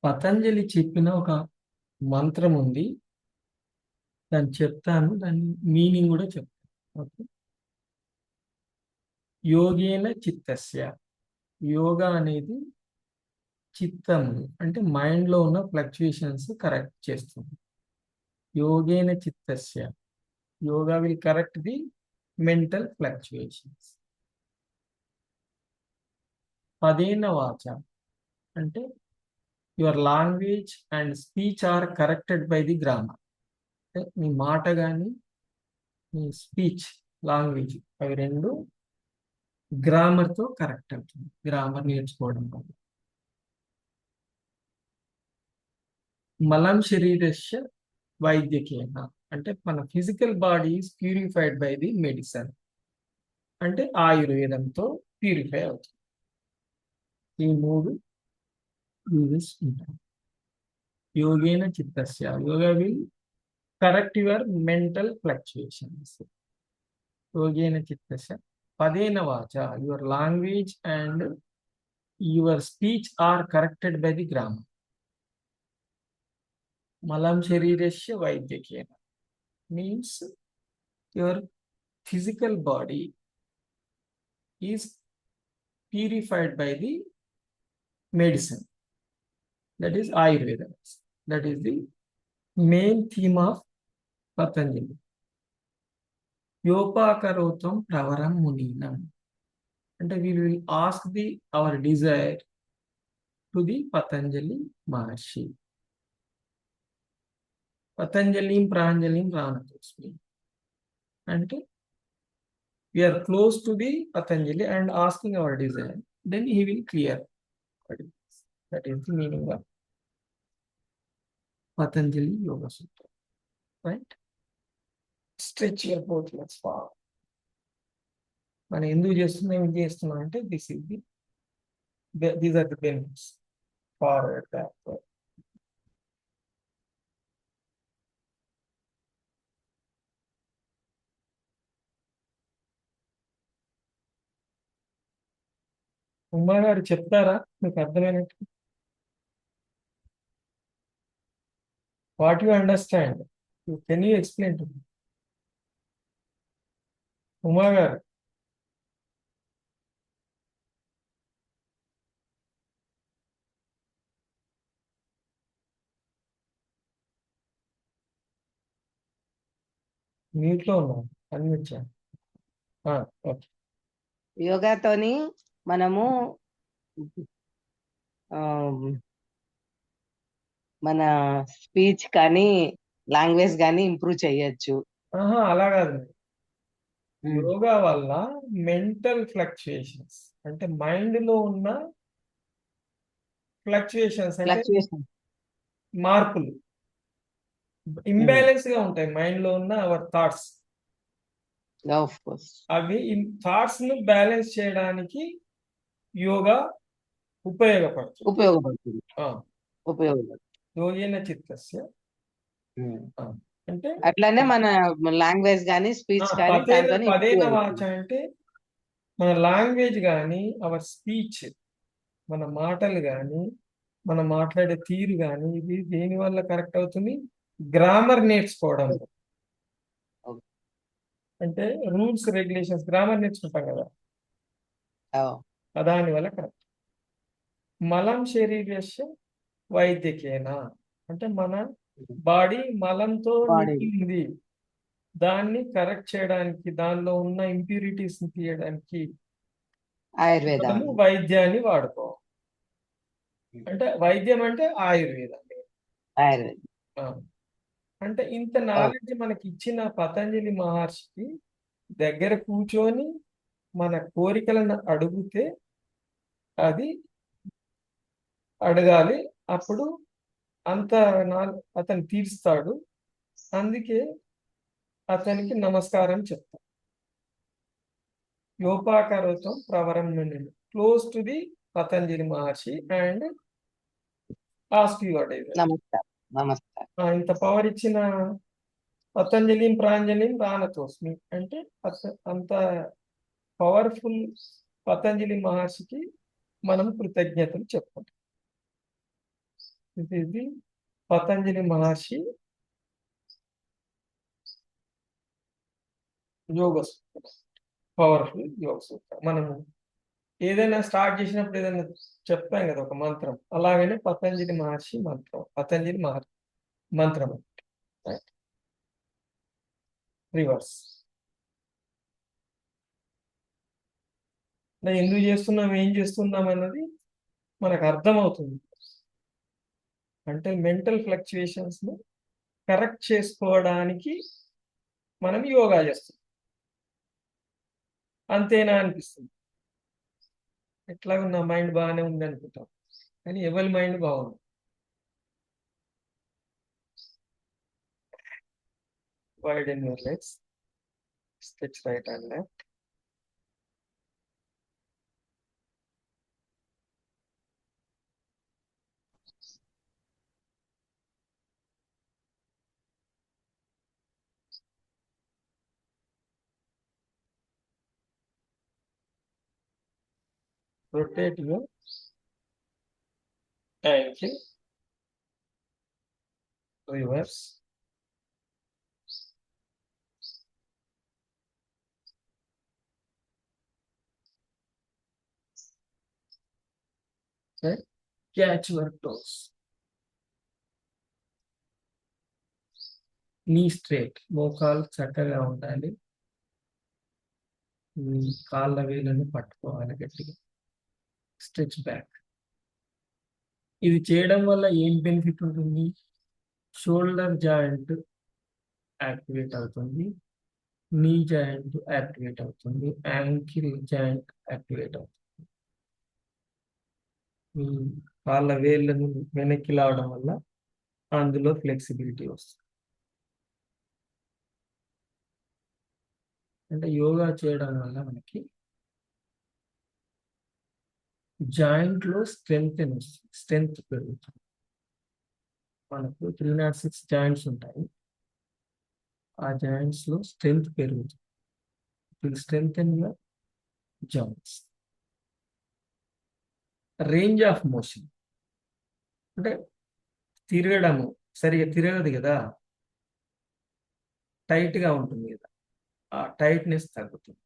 పతంజలి చెప్పిన ఒక మంత్రం ఉంది. దాన్ని చెప్తాను, దాని మీనింగ్ కూడా చెప్తాను. ఓకే. యోగేన చిత్తస్య. యోగా అనేది చిత్తం, అంటే మైండ్ లో ఉన్న ఫ్లక్చుయేషన్స్ కరెక్ట్ చేస్తుంది. యోగేన చిత్తస్య, yoga will correct the mental fluctuations. పదేన వాచ అంటే your language and speech are corrected by the grammar. అంటే మీ మాట కానీ మీ స్పీచ్, లాంగ్వేజ్, అవి రెండు గ్రామర్ తో కరెక్ట్ అవుతుంది, గ్రామర్ నేర్చుకోవడం వల్ల. మలం శరీరస్య వైద్యకేన అంటే మన physical body is purified by the medicine, అంటే ఆయుర్వేదంతో ప్యూరిఫై అవుతుంది. ఈ మూడు యూజెస్ ఉంటాయి. యోగేన చిత్తస్య, yoga will correct your mental fluctuations. యోగేన చిత్తస్య. పదేన వాచ, your language and your speech are corrected by the grammar. మలం శరీరస్య వైద్యకేన means your physical body is purified by the medicine, that is Ayurveda. That is the main theme of Patanjali. Yopakarotam pravaram muninam, and we will ask our desire to the Patanjali Maharshi. Patanjalim Pranjalim Ranatosmi. And we are close to the Patanjali and asking our desire, then he will clear. That is the meaning of Patanjali Yoga Sutra. Right? Stretch your both legs forward. మనం ఎందుకు చేస్తున్నాం, ఏం చేస్తున్నాం అంటే these are the benefits. Forward, backward. Uma గారు చెప్తారా మీకు అర్థమైనట్టు? What you understand, can you explain to me? Uma గారు, మీట్లో ఉన్నాను, అన్మిచ్చాను. ఓకే. యోగాతోని మనము మన స్పీచ్ కానీ లాంగ్వేజ్ కానీ ఇంప్రూవ్ చేయొచ్చు. అలా కాదు. యోగా వల్ల మెంటల్ ఫ్లక్చుయేషన్స్ అంటే మైండ్ లో ఉన్న ఫ్లక్చుయేషన్స్ అంటే మార్పులు ఇంబ్యాలెన్స్ గా ఉంటాయి. మైండ్ లో ఉన్న అవర్ థాట్స్, అవి థాట్స్ ను బ్యాలెన్స్ చేయడానికి యోగా ఉపయోగపడుతుంది. యోగేన చిత్తస్య అంటే అట్లానే మన లాంగ్వేజ్ గానీ స్పీచ్ కానీ పదేన వాచ అంటే మన లాంగ్వేజ్ కానీ అవర్ స్పీచ్, మన మాటలు కానీ మన మాట్లాడే తీరు కానీ ఇది దేని వల్ల కరెక్ట్ అవుతుంది? గ్రామర్ నేర్చుకోవడం. అంటే రూల్స్ రెగ్యులేషన్స్, గ్రామర్ నేర్చుకుంటాం కదా, దాని వల్ల కరెక్ట్. మలం శరీరస్య వైద్యకేనా అంటే మన బాడీ మలంతో నిండింది, దాన్ని కరెక్ట్ చేయడానికి, దానిలో ఉన్న ఇంప్యూరిటీస్ తీయడానికి ఆయుర్వేదం వైద్యాన్ని వాడుకోవాలి. అంటే వైద్యం అంటే ఆయుర్వేదం. అంటే ఇంత నాలెడ్జ్ మనకి ఇచ్చిన పతంజలి మహర్షికి దగ్గర కూర్చొని మన కోరికలను అడిగితే అది అడగాలి, అప్పుడు అంత అతను తీర్స్తాడు. అందుకే అతనికి నమస్కారం చెప్తాం. యోపాకరోతం ప్రవరం నుండి close to the Patanjali Maharshi and ask your desire. ఇంత పవర్ ఇచ్చిన పతంజలిం ప్రాంజలిం రానతోస్మి అంటే అంత పవర్ఫుల్ పతంజలి మహర్షికి మనం కృతజ్ఞతలు చెప్పుకుంటాం. ఇది పతంజలి మహర్షి యోగ సూత్రం, పవర్ఫుల్ యోగ సూత్రం. మనము ఏదైనా స్టార్ట్ చేసినప్పుడు ఏదైనా చెప్తాం కదా ఒక మంత్రం, అలాగనే పతంజలి మహర్షి మంత్రం, పతంజలి మహర్షి మంత్రం రివర్స్. ఎందుకు చేస్తున్నాం, ఏం చేస్తున్నాం అన్నది మనకు అర్థమవుతుంది. అంటే మెంటల్ ఫ్లక్చుయేషన్స్ ను కరెక్ట్ చేసుకోవడానికి మనం యోగా చేస్తాం. అంతేనా అనిపిస్తుంది. ఎట్లాగో నా మైండ్ బాగానే ఉంది అనుకుంటాం, కానీ ఎవరి మైండ్ బాగుంది. Widen your legs, stretch right and left. Rotate your ankle, reverse. Right? Catch your toes. Knee straight. మోకాలు చక్కగా ఉండాలి. మీ కాళ్ళ వేళ్ళను పట్టుకోవాలి గట్టిగా. Stretch back. ఇది చేయడం వల్ల ఏం బెనిఫిట్ ఉంటుంది? షోల్డర్ జాయింట్ యాక్టివేట్ అవుతుంది, నీ జాయింట్ యాక్టివేట్ అవుతుంది, యాంకిల్ జాయింట్ యాక్టివేట్ అవుతుంది. మీ కాళ్ళ వేళ్ళను వెనక్కి లావడం వల్ల అందులో ఫ్లెక్సిబిలిటీ వస్తుంది. అంటే యోగా చేయడం వల్ల మనకి జాయింట్ లో స్ట్రెంగ్త్ పెరుగుతుంది. మనకు 306 జాయింట్స్ ఉంటాయి. ఆ జాయింట్స్ లో స్ట్రెంగ్త్ పెరుగుతుంది. Strengthen your joints. Range of motion అంటే తిరగడము సరిగా తిరగదు కదా, టైట్ గా ఉంటుంది కదా, ఆ టైట్నెస్ తగ్గుతుంది,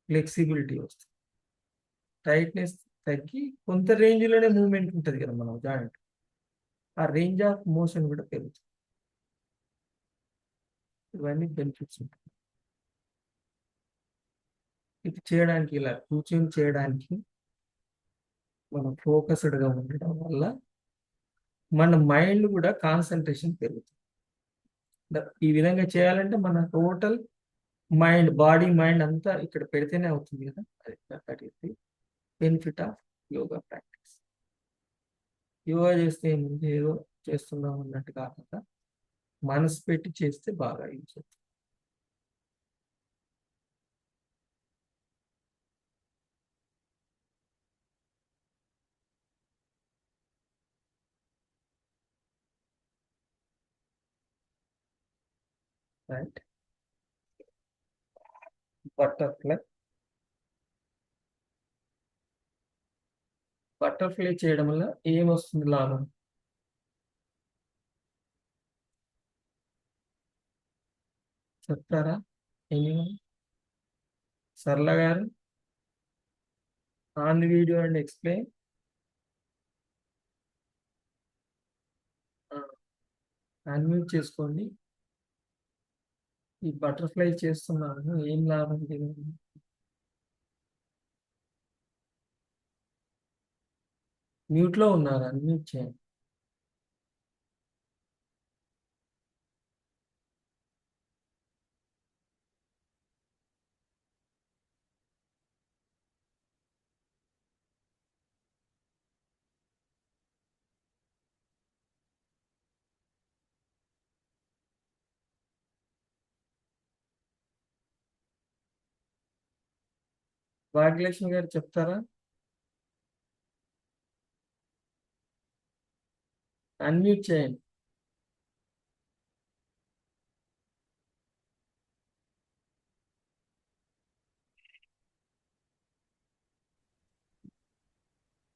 ఫ్లెక్సిబిలిటీ వస్తుంది. టైట్నెస్ తగ్గి కొంత రేంజ్ లోనే మూవ్మెంట్ ఉంటుంది కదా మనం జాయింట్, ఆ రేంజ్ ఆఫ్ మోషన్ కూడా పెరుగుతుంది. ఇవన్నీ బెనిఫిట్స్ ఉంటాయి. ఇది చేయడానికి, ఇలా కూర్చొని చేయడానికి మనం ఫోకస్డ్ గా ఉండడం వల్ల మన మైండ్ కూడా కాన్సన్ట్రేషన్ పెరుగుతుంది. ఈ విధంగా చేయాలంటే మన టోటల్ మైండ్, బాడీ మైండ్ అంతా ఇక్కడ పెడితేనే అవుతుంది కదా. That is the benefit of yoga practice. Yoga చేస్తే ఏముంది, ఏదో చేస్తున్నాం అన్నట్టు కాకుండా మనసు పెట్టి చేస్తే బాగా యూజ్ అవుతుంది. రైట్. బటర్ఫ్లై. బటర్ఫ్లై చేయడం వల్ల ఏమొస్తుంది లాభం? చెప్తారా? ఎనీవన్? సరళ గారు, on the video and explain. Unmute చేసుకోండి. ఈ బటర్ఫ్లై చేస్తున్నాను, ఏం లాభం తెలియదు. మ్యూట్ లో ఉన్నారు, అన్మ్యూట్ చేయండి. భాగ్యలక్ష్మి గారు చెప్తారా? అన్మ్యూట్ చేయండి.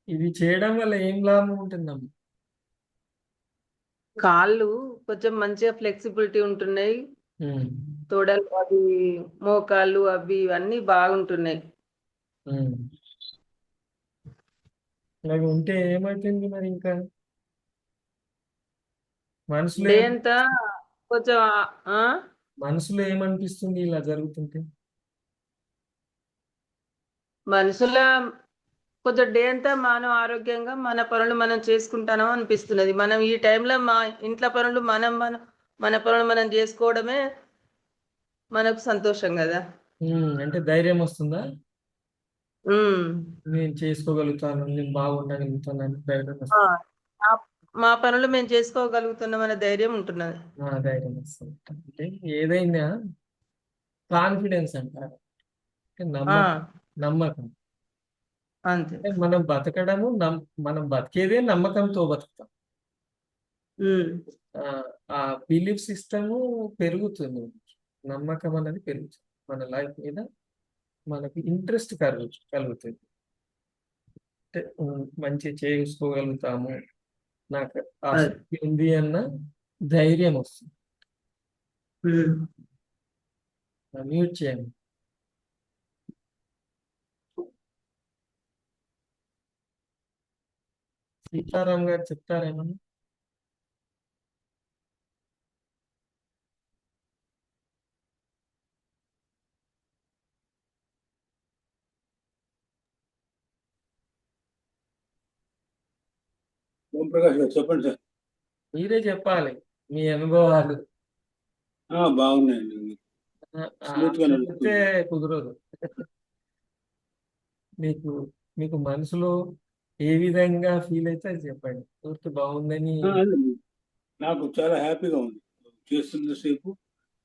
ఇది చేయడం వల్ల ఏం లాభం ఉంటుందమ్మా? కాళ్ళు కొంచెం మంచిగా ఫ్లెక్సిబిలిటీ ఉంటున్నాయి. ఉమ్, తొడలు అవి మోకాళ్ళు అవి ఇవన్నీ బాగుంటున్నాయి. ఉమ్. అలాగే ఉంటే ఏమవుతుంది మరి ఇంకా మనసులో డే అంతా కొంచెం ఆ మనసులో ఏమనిపిస్తుంది ఇలా జరుగుతుంటే? మనుషుల కొంచెం డే అంతా మనం ఆరోగ్యంగా మన పనులు మనం చేసుకుంటానో అనిపిస్తున్నది. మనం ఈ టైంలో మా ఇంట్లో పనులు మన పనులు మనం చేసుకోవడమే మనకు సంతోషం కదా. అంటే ధైర్యం వస్తుందా? ఉమ్. నేను చేసుకోగలుగుతాను, నేను బాగుండగలుగుతాను అని ధైర్యం ఆ, వస్తుంది. ఆ- మా పనులు మేము చేసుకోగలుగుతున్నాం అనే ధైర్యం ఉంటున్నది. ధైర్యం వస్తుంది. అంటే ఏదైనా కాన్ఫిడెన్స్ అంటారు. అంటే ఆ నమ్మకం. అంతే. అంటే మనం బతకడము మనం బతికేదే నమ్మకంతో బతుకుతాం. ఉమ్. ఆ ఆ బిలీఫ్ సిస్టము పెరుగుతుంది, నమ్మకం అనేది పెరుగుతుంది మన లైఫ్ మీద, మనకి ఇంట్రెస్ట్ కలుగుతుంది. అంటే మంచి చేసుకోగలుగుతాము, నాకు ఆ అది. శక్తి ఉంది అన్న ధైర్యం వస్తుంది. ఉమ్. మ్యూట్ చేయండి. సీతారాం గారు చెప్తారేమన్నా? ఓంప్రకాష్ గారు చెప్పండి సార్. మీరే చెప్పాలి మీ అనుభవాలు. బాగున్నాయండి. స్మూత్ గా చెప్తే నడుస్తుంది. కుదరదు. మీకు మీకు మనసులో ఏ విధంగా ఫీల్ అయితే అది చెప్పండి. పూర్తి బాగుందని. అదే నాకు చాలా హ్యాపీగా ఉంది. చేస్తున్నంతసేపు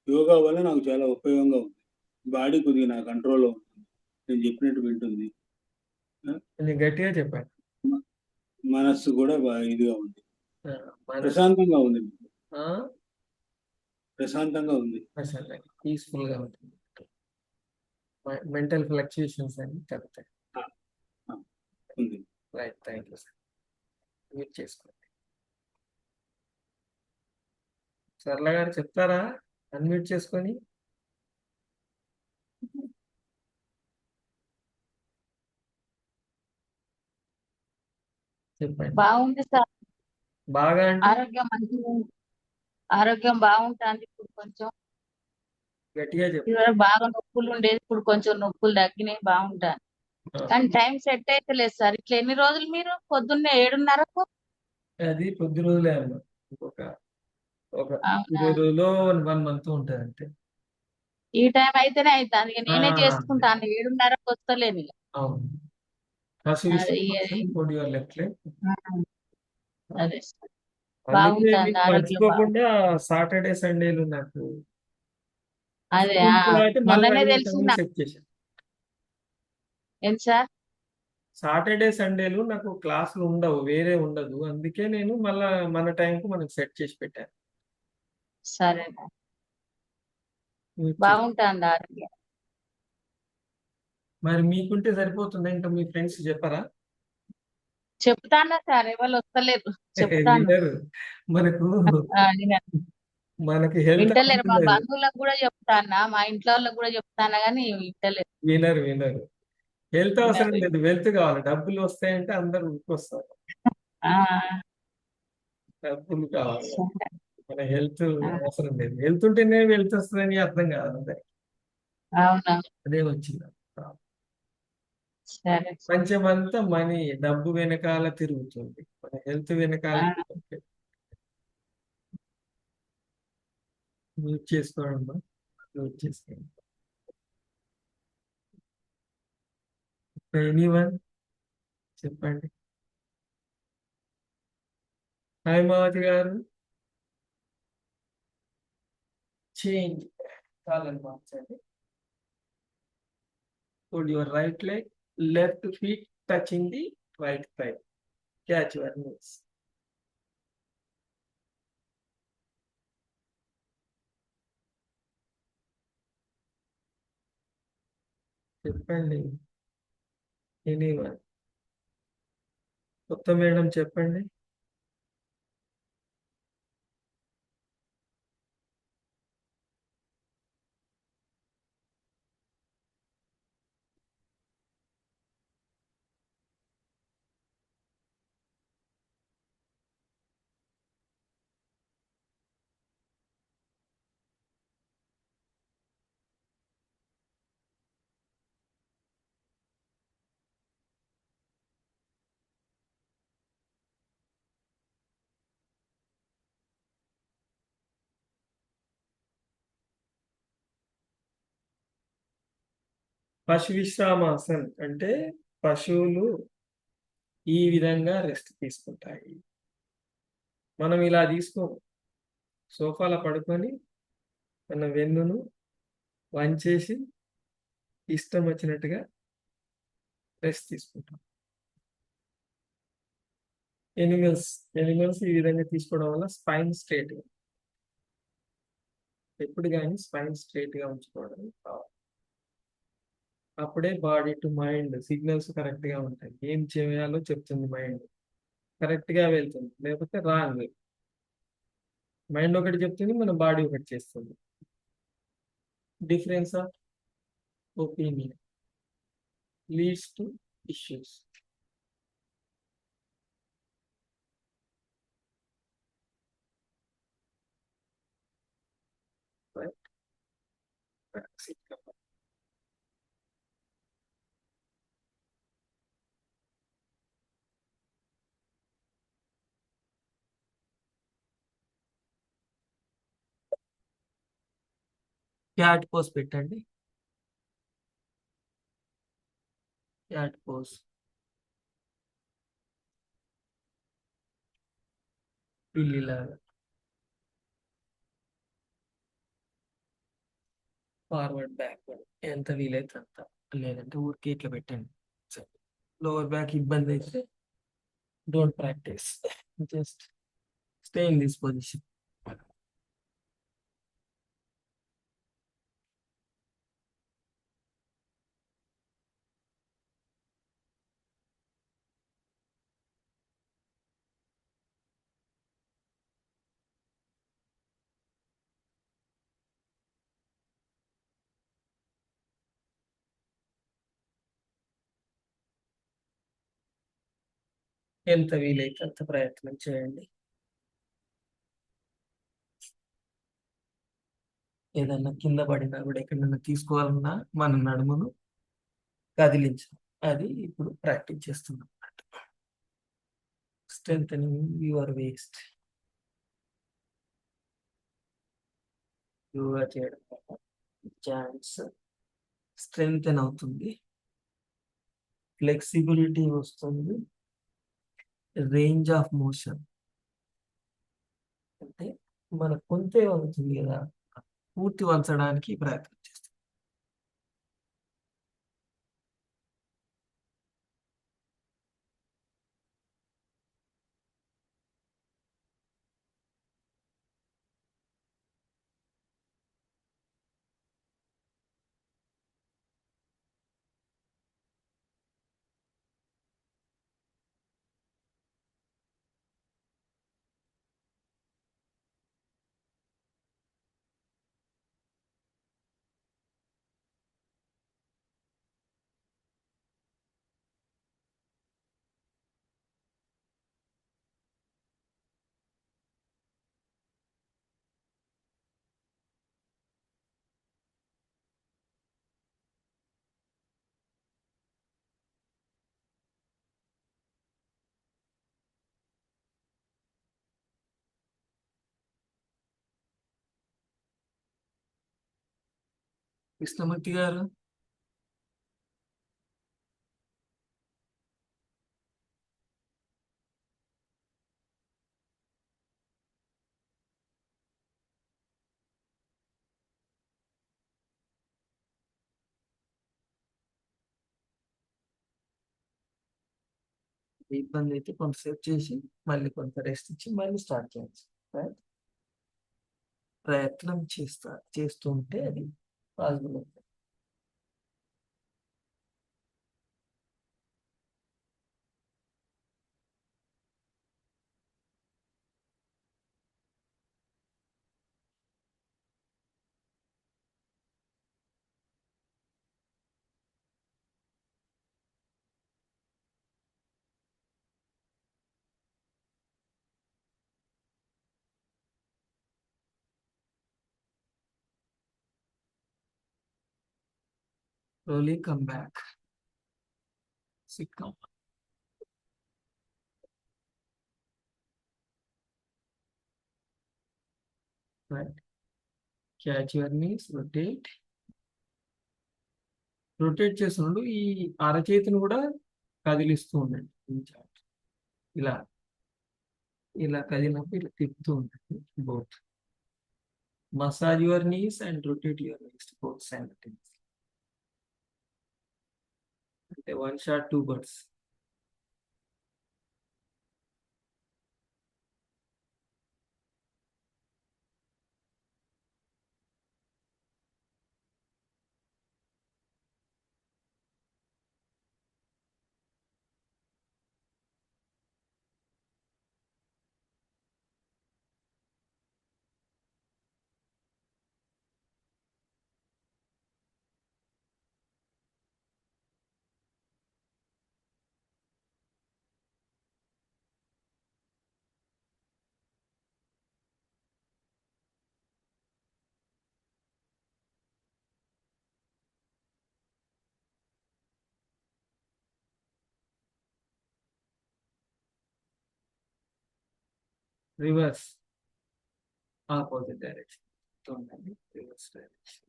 యోగా వల్ల నాకు చాలా ఉపయోగంగా ఉంది. బాడీ కొద్దిగా నా కంట్రోల్లో ఉంటుంది, నేను చెప్పినట్టు వింటుంది. కొంచెం గట్టిగా చెప్పండి. మనస్సు కూడా బాగా ఇదిగా ఉంది, మనసు ప్రశాంతంగా ఉంది. ప్రశాంతంగా ఉంది, పీస్ఫుల్ గా ఉంటుంది. మెంటల్ ఫ్లక్చుయేషన్స్ అన్ని తగ్గుతాయి. ఆ, ఉంది. Right, thank you sir. మీరు చేసుకోండి. సరళ గారు చెప్తారా అన్మ్యూట్ చేసుకొని? చెప్పండి. బాగుంది సార్. బాగా అంటే ఆరోగ్యం మంచిగా ఉంది. ఆరోగ్యం బాగుంటుంది. ఇప్పుడు కొంచెం గట్టిగా చెప్పండి. ఇదివరకు బాగా నొప్పులు ఉండేది, ఇప్పుడు కొంచెం నొప్పులు తగ్గినాయి, బాగుంటాను. కానీ టైం సెట్ అయితే లేదు సార్. ఇట్లా ఎన్ని రోజులు మీరు పొద్దున్నే 7:30కు? అది కొద్ది రోజులే అమ్మా, ఇంకొక ఒక అవునా? 20 రోజులు 1 month ఉంటుంది అంతే. ఈ టైం అయితేనే అవుతాను. ఇక నేనే అంతే. చేసుకుంటాను. 7:30కు వస్తలేను ఇక. అవును. First అది put your left leg. అదే సార్. అందుకే బాగుంటుంది, మీకు ఆరోగ్యం బాగుంటుంది. మర్చిపోకుండా సాటర్డే సండేలు నాకు అదే అయితే మళ్ళీ మొన్ననే అదే తెలిసింది టైం నాకు. సెట్ చేశాను. ఏంటి సార్? సాటర్డే సండేలు నాకు క్లాసులు ఉండవు, వేరే ఉండదు. అందుకే నేను మళ్ళా మన టైంకు మనకు సెట్ చేసి పెట్టాను. సరే, మీరు బాగుంటుంది ఆరోగ్యం. మరి మీకుంటే సరిపోతుందా? ఇంకా మీ ఫ్రెండ్స్ చెప్పరా? చెప్తానా సార్, ఎవరు వస్తలేరు. చెప్తాను. వినరు. మనకు వినరు. మనకి హెల్త్ వింటలేరు. మా బంధువులకు కూడా చెప్తానా, మా ఇంట్లో వాళ్ళకి కూడా చెప్తానా, కానీ వింటలేరు. వినరు. హెల్త్ అవసరం వినరు. లేదు, వెల్త్ కావాలి. డబ్బులు వస్తాయంటే అందరు ఊరుకొస్తారు. ఆ, డబ్బులు కావాలి, సరే. మన హెల్త్ ఆ, అవసరం లేదు. హెల్త్ ఉంటేనే వెల్త్ వస్తుందని అర్థం కాదు అందరికి. అవునా? అదే వచ్చింది. సరే. ప్రపంచమంతా మనీ, డబ్బు వెనకాల తిరుగుతుంది, మన హెల్త్ వెనకాల ఆ, తిరుగుతుంది. మ్యూట్ చేసుకోండి, మ్యూట్ చేసుకోండి. ఎనీవన్ చెప్పండి. హాయ్ మావతి గారు. చేంజ్ కాలని మార్చండి. Put your right leg, left feet touching the right thigh. Catch your knees. చెప్పండి. ఎనీవన్. కొత్త మేడం చెప్పండి. పశు విశ్రామాసన్ అంటే పశువులు ఈ విధంగా రెస్ట్ తీసుకుంటాయి. మనం ఇలా తీసుకోము. సోఫాలో పడుకొని మన వెన్నును వంచేసి ఇష్టం వచ్చినట్టుగా రెస్ట్ తీసుకుంటాం. ఎనిమల్స్ ఈ విధంగా తీసుకోవడం వల్ల స్పైన్ స్ట్రేట్ ఎప్పుడు కానీ స్పైన్ స్ట్రేట్ గా ఉంచుకోవడం కావాలి. అప్పుడే body to mind signals correct గా ఉంటాయి. ఏం చేయాలో చెప్తుంది మైండ్, కరెక్ట్ గా వెళ్తుంది. లేకపోతే రాంగ్. మైండ్ ఒకటి చెప్తుంది, మన బాడీ ఒకటి చేస్తుంది. Difference of opinion leads to issues. Cat pose పెట్టండి. క్యాట్ పోస్ పిల్లిలాగా ఫార్వర్డ్ బ్యాక్వర్డ్ ఎంత వీలైతే అంత, లేదంటే ఊరికే ఇట్లా పెట్టండి. లోవర్ బ్యాక్ ఇబ్బంది అయితే don't practice, just stay in this position. ఎంత వీలైతే అంత ప్రయత్నం చేయండి. ఏదన్నా కింద పడినా కూడా ఎక్కడన్నా తీసుకోవాలన్నా మన నడుమును కదిలించాలి. అది ఇప్పుడు ప్రాక్టీస్ చేస్తున్నాం. Strengthening your waste. యోగా చేయడం వల్ల జాయింట్స్ స్ట్రెంథెన్ అవుతుంది, ఫ్లెక్సిబిలిటీ వస్తుంది, రేంజ్ ఆఫ్ మోషన్ అంటే మన కొంతే వంగుతుంది కదా, పూర్తి వంచడానికి ప్రయత్నం చేస్తాం. కృష్ణమూర్తి గారు, ఇబ్బంది అయితే కొంతసేపు చేసి మళ్ళీ కొంత రెస్ట్ ఇచ్చి మళ్ళీ స్టార్ట్ చేయొచ్చు. రైట్? ప్రయత్నం చేస్తూ ఉంటే అది పాసిబుల్ అవుతుంది. Slowly come back. Sit down. Right. Catch your knees, rotate. Rotate చేస్తున్నప్పుడు ఈ అరచేతిని కూడా కదిలిస్తూ ఉండండి. ఇలా ఇలా కదిలినప్పుడు ఇలా తిప్పుతూ ఉండండి. Both massage your knees and rotate your knees both simultaneously. అంటే 1 shot 2 birds. Reverse, opposite direction. ఉండండి. Reverse direction.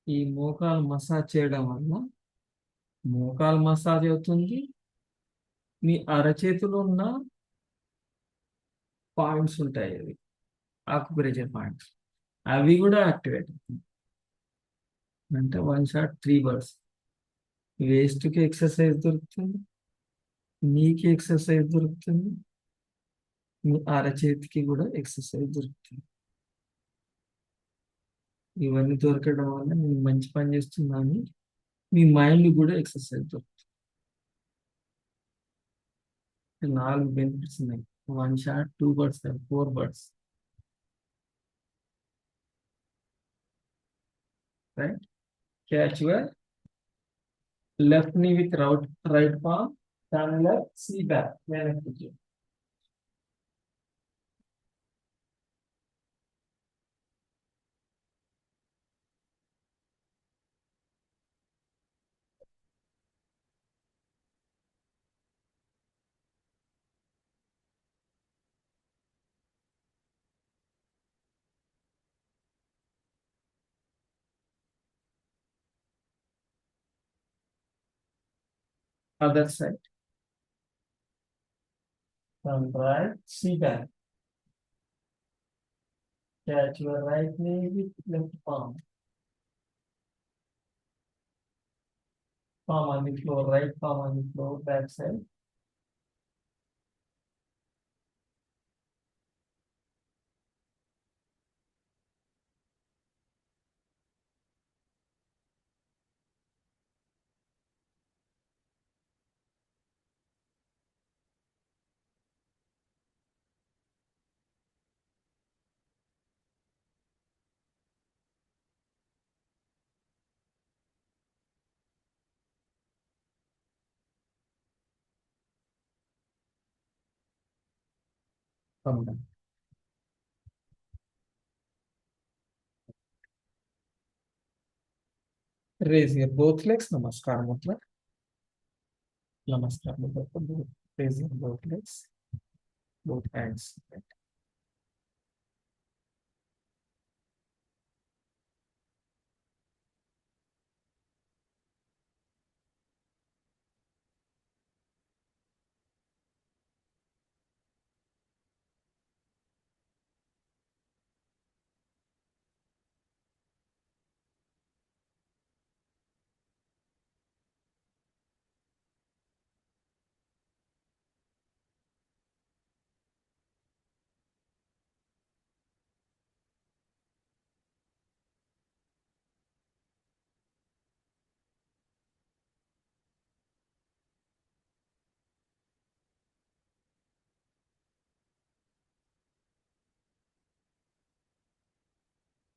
ఈ మోకాలు మసాజ్ చేయడం వల్ల మోకాలు మసాజ్ అవుతుంది. మీ అరచేతిలో ఉన్న పాయింట్స్ ఉంటాయి, అవి ఆక్యుప్రెషర్ పాయింట్స్, అవి కూడా యాక్టివేట్ అవుతుంది. అంటే 1 shot 3 birds. వేస్ట్కి ఎక్సర్సైజ్ దొరుకుతుంది, నీకి ఎక్సర్సైజ్ దొరుకుతుంది, మీ అరచేతికి కూడా ఎక్సర్సైజ్ దొరుకుతుంది. ఇవన్నీ దొరకడం వల్ల నేను మంచి పని చేస్తున్నాను, మీ మైండ్ కూడా ఎక్సర్సైజ్ దొరుకుతుంది. 4 బెనిఫిట్స్ ఉన్నాయి. 1 shot 2 birds and 4 birds. Right? Catch your left knee with right palm, turn left, see back. వెనక్కి. Other side. Turn right, see back. Catch your right knee with left palm. Palm on the floor, right palm on the floor, back side. Come down. Raise your both legs. Namaskar mudra. Namaskar mudra. Raise your both legs, both hands.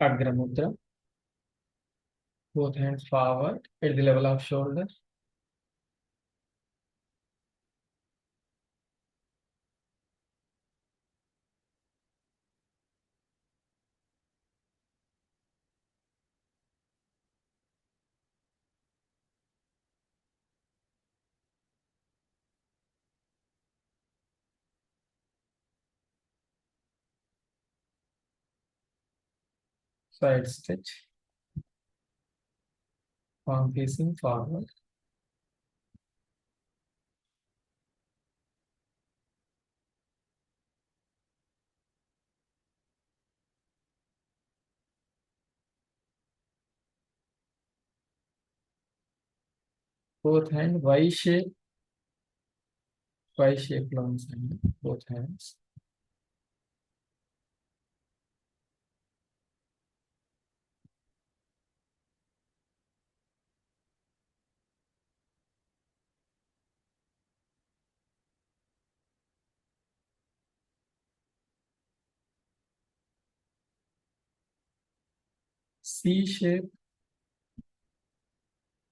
Agra mudra. both hands forward at the level of shoulder. Side stretch. Palm facing forward. Both hand Y shape. Y shape లో ఉంచండి both hands. C shape.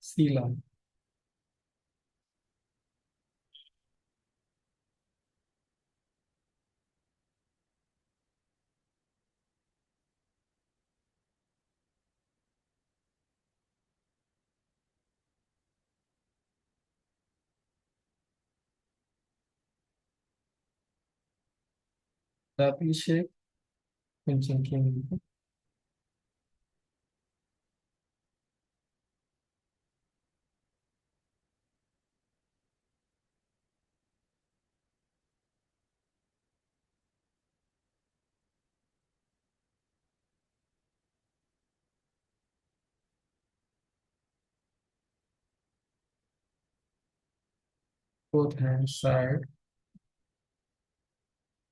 C line. W shape. కొంచెం కిందికి. Both hands side.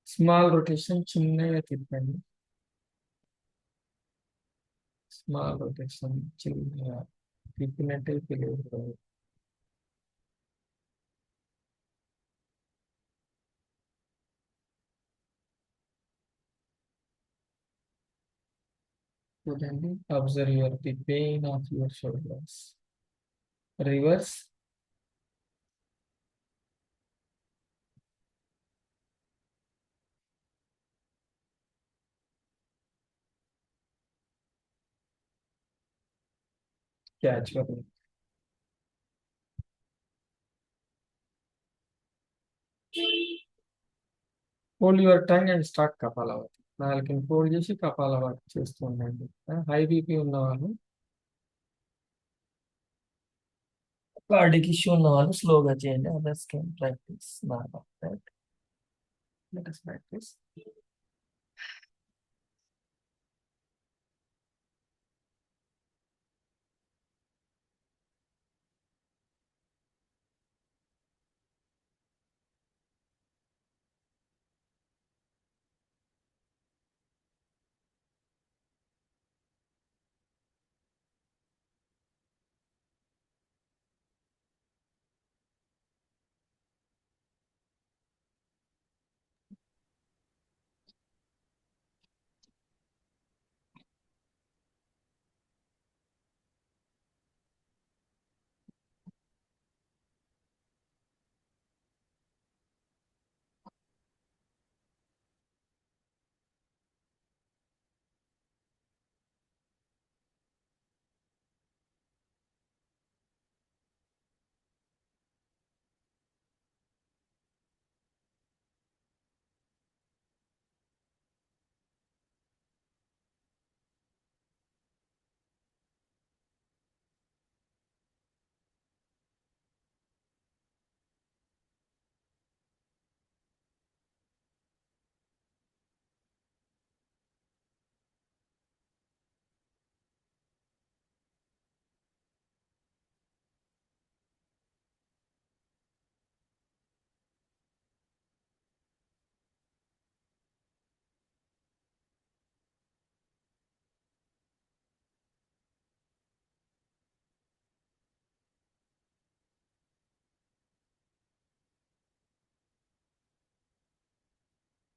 Small rotation చిన్నగా తిప్పండి. Small rotation చిన్నగా తిప్పినట్టే తెలియదు. చూడండి, observe the pain of your shoulders. Reverse. Catch your breath. Hold your tongue and start Kapalabhati. నాలుగుని fold చేసి కపాలభాతి చేస్తూ ఉండండి. హై బీపీ ఉన్న వాళ్ళు, కార్డిక్ ఇష్యూ ఉన్న వాళ్ళు స్లోగా చేయండి. Others can practice normal. Right, let us practice.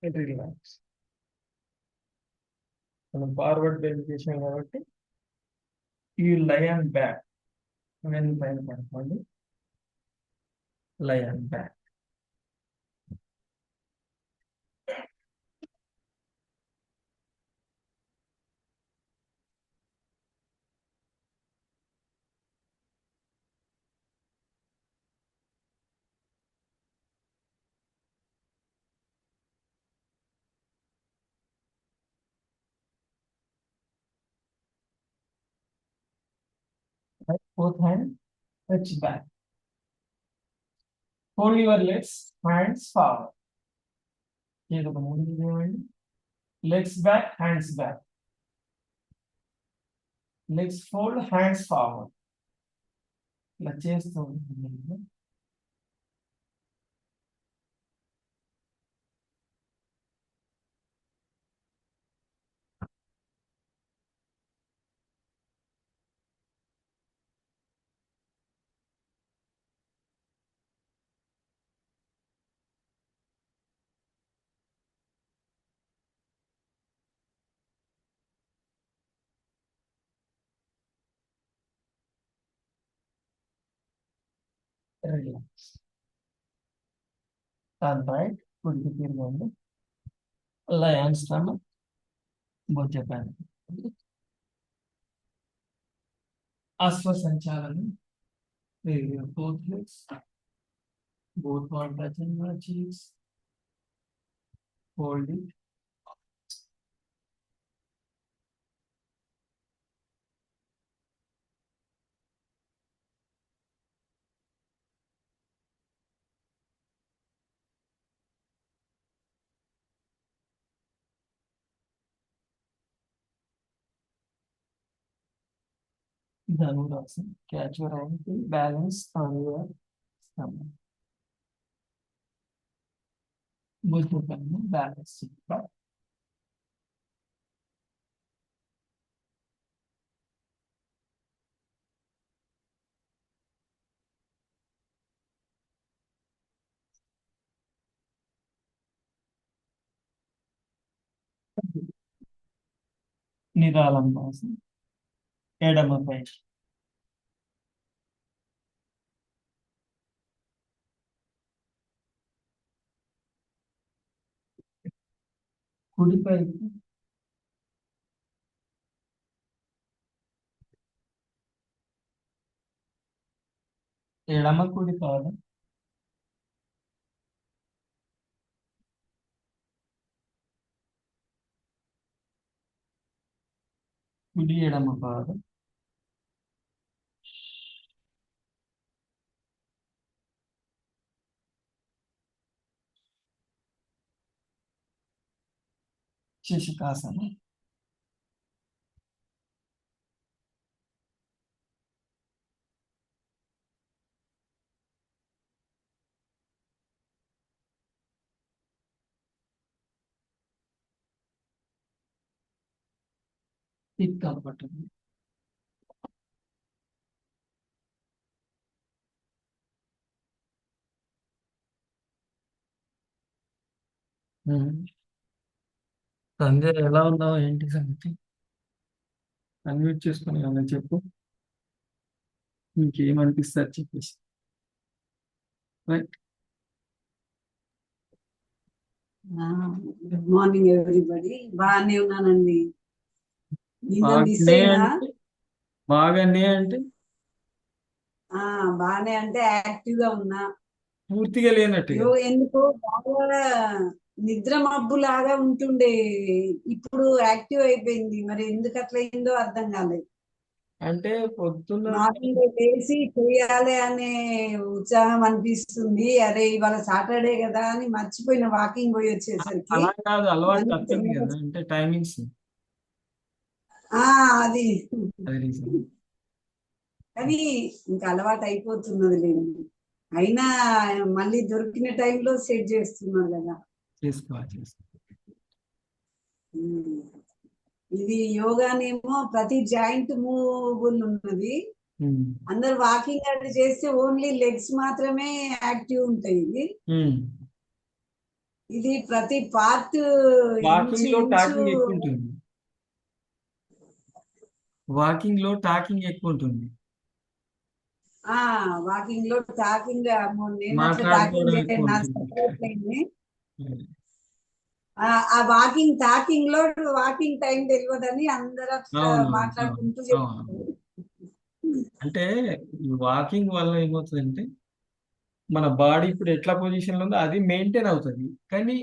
Relax. మనం ఫార్వర్డ్ బెండ్ చేసాం కాబట్టి యూ లై ఆన్ బ్యాక్, వెన్ను పైన పడుకోండి, lie on back. Both hand touch back. Hold your legs, hands forward. ఏదో ఒక ముందుకు చేయండి. Legs back, hands back. Legs fold, hands forward. ఇలా చేస్తూ ఉంటుంది. Relax. Turn right, కుడికి తిరగండి. Lay on stomach, both your hands. Asva Sanchalanam. Raise your both legs. Both one touching your cheeks. Hold it. Dhanurasana. Catch your ankle, balance on your stomach. Both your hands balance. నిరాళంబాసన. ఎడమపై కుడిపైకి ఎడమ కుడి పాదం, కుడి ఎడమ పాదం, శశికాసన. Sit comfortably. సంధ్య ఎలా ఉన్నావు, ఏంటి సంగతి? అన్మ్యూట్ చేసుకుని ఏమన్నా చెప్పు, ఇంకేమనిపిస్తారు చెప్పేసి. రైట్. Good morning everybody. బాగానే ఉన్నానండి. నిన్న మిస్ బాగానే అయినా అంటే బాగానే అంటే బాగానే అంటే యాక్టివ్ గా ఉన్నా. పూర్తిగా లేనట్టుగా. ఎందుకో బాగా నిద్ర మబ్బు లాగా ఉంటుండే, ఇప్పుడు యాక్టివ్ అయిపోయింది. మరి ఎందుకు అట్లా అయిందో అర్థం కాలేదు. అంటే పొద్దున్న మార్నింగ్ లేచి చేయాలి అనే ఉత్సాహం అనిపిస్తుంది. అరే ఇవాళ సాటర్డే కదా అని మర్చిపోయిన వాకింగ్ పోయి వచ్చేసరికి. అలా కాదు, అలవాటు మళ్ళీ తప్పింది కదా, అంటే టైమింగ్స్. అది అది రీజన్. కానీ ఇంకా అలవాటు అయిపోతున్నది లేదు. అయినా మళ్ళీ దొరికిన టైంలో సెట్ చేస్తున్నారు కదా. చేసుకోవాలి. ఇది యోగానేమో ప్రతి జాయింట్ మూవబుల్ ఉన్నది. అందరు వాకింగ్ అది చేస్తే ఓన్లీ లెగ్స్ మాత్రమే యాక్టివ్ ఉంటాయి. ఇది ప్రతి పార్ట్ వాకింగ్ లో టాకింగ్ ఎక్కువ ఉంటుంది. వాకింగ్ లో టాకింగ్ ఎక్కువ ఉంటుంది, ఆ వాకింగ్ లో టాకింగ్ నేను అట్లా టాకింగ్ మాట్లాడుకోవడం చేయను, ఎక్కువ నా ఉంటుంది. separate lane. ఆ వాకింగ్ టాకింగ్ లో వాకింగ్ టైం తెలియదని అందరూ అట్లా అవును అవును మాట్లాడుకుంటూ అవును. చెప్తారు. అంటే ఈ వాకింగ్ వల్ల ఏమవుతుందంటే మన బాడీ ఇప్పుడు ఎట్లా పొజిషన్ లో ఉందో అది మెయింటైన్ అవుతుంది, కానీ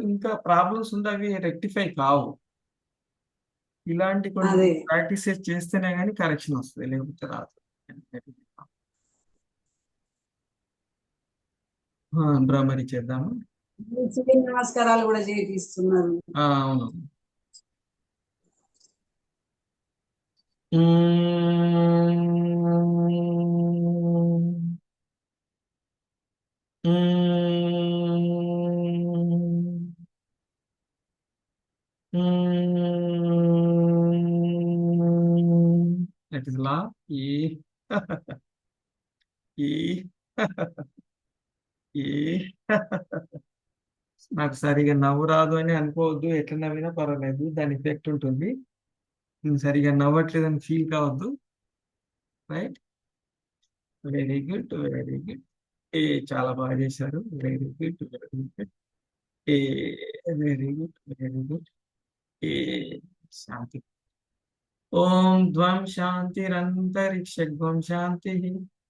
ఇంకా ప్రాబ్లమ్స్ ఉంటే అవి రెక్టిఫై కావు. ఇలాంటి కొన్ని అదే ప్రాక్టీసెస్ చేస్తేనే కానీ కరెక్షన్ వస్తుంది, లేకపోతే రాదు. భ్రమరి చేద్దాము. సూర్య నమస్కారాలు కూడా చేపిస్తున్నారు. అవును. మ్మ్. మ్మ్. That is law. ఈ ఈ ఈ నాకు సరిగా నవ్వు రాదు అని అనుకోవద్దు, ఎట్లా నవ్వినా పర్వాలేదు, దాని ఎఫెక్ట్ ఉంటుంది. నేను సరిగా నవ్వట్లేదని ఫీల్ కావద్దు. Right, very good very good. ఏ చాలా బాగా చేశారు, వెరీ గుడ్ వెరీ గుడ్. ఏ వెరీ గుడ్ వెరీ గుడ్. ఏ శాంతి. ఓం ధ్వం శాంతిరంతరిక్షం శాంతి,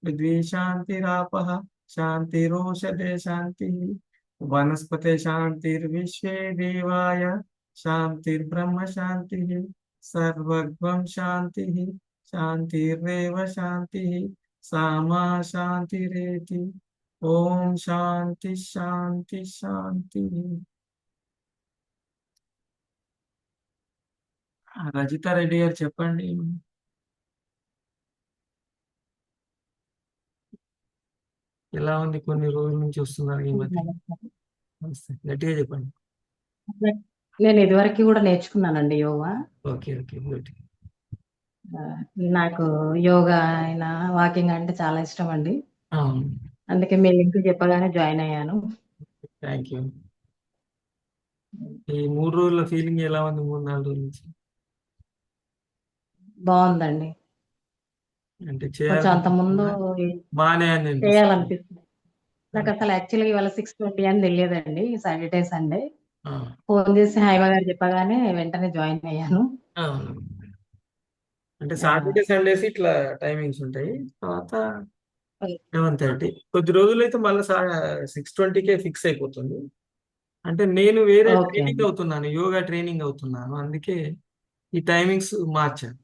పృథ్వీ శాంతిరాపః శాంతిరోషధే శాంతి, వనస్పతే శాంతిర్విశ్వే దేవాయ శాంతిర్బ్రహ్మ శాంతి, సర్వగం శాంతి శాంతిరేవ శాంతి, సామా శాంతిరేతి. ఓం శాంతి శాంతి శాంతి. రజితా రెడ్డి గారు చెప్పండి. ఎలా ఉంది? కొన్ని రోజుల నుంచి వస్తున్నారు ఈ మధ్య. నమస్తే. గట్టిగా చెప్పండి. నేను ఇదివరకు కూడా నేర్చుకున్నానండి యోగా. Okay okay good. నాకు యోగా అయినా వాకింగ్ అంటే చాలా ఇష్టం అండి. అవును, అందుకే మీ లింక్ చెప్పగానే జాయిన్ అయ్యాను. Thank you. ఈ 3 రోజుల ఫీలింగ్ ఎలా ఉంది? 3-4 రోజుల నుంచి బాగుందండి. అంటే కొంచెం అంత ముందు బాగానే అని అనిపిస్తుంది. చేయాలనిపిస్తుంది. నాకు అసలు యాక్చువల్గా ఇవాళ 6:20 అని తెలియదండి, సాటర్డే సండే. ఆ, ఫోన్ చేసి హైమా గారు చెప్పగానే వెంటనే జాయిన్ అయ్యాను. అవును. అంటే సాటర్డే సండేస్ ఇట్లా టైమింగ్స్ ఉంటాయి, తర్వాత 11:30. కొద్ది రోజులు అయితే మళ్ళీ 6:20కే ఫిక్స్ అయిపోతుంది. అంటే నేను వేరే ఓకే ట్రైనింగ్ అండి. అవుతున్నాను, యోగా ట్రైనింగ్ అవుతున్నాను, అందుకే ఈ టైమింగ్స్ మార్చాను.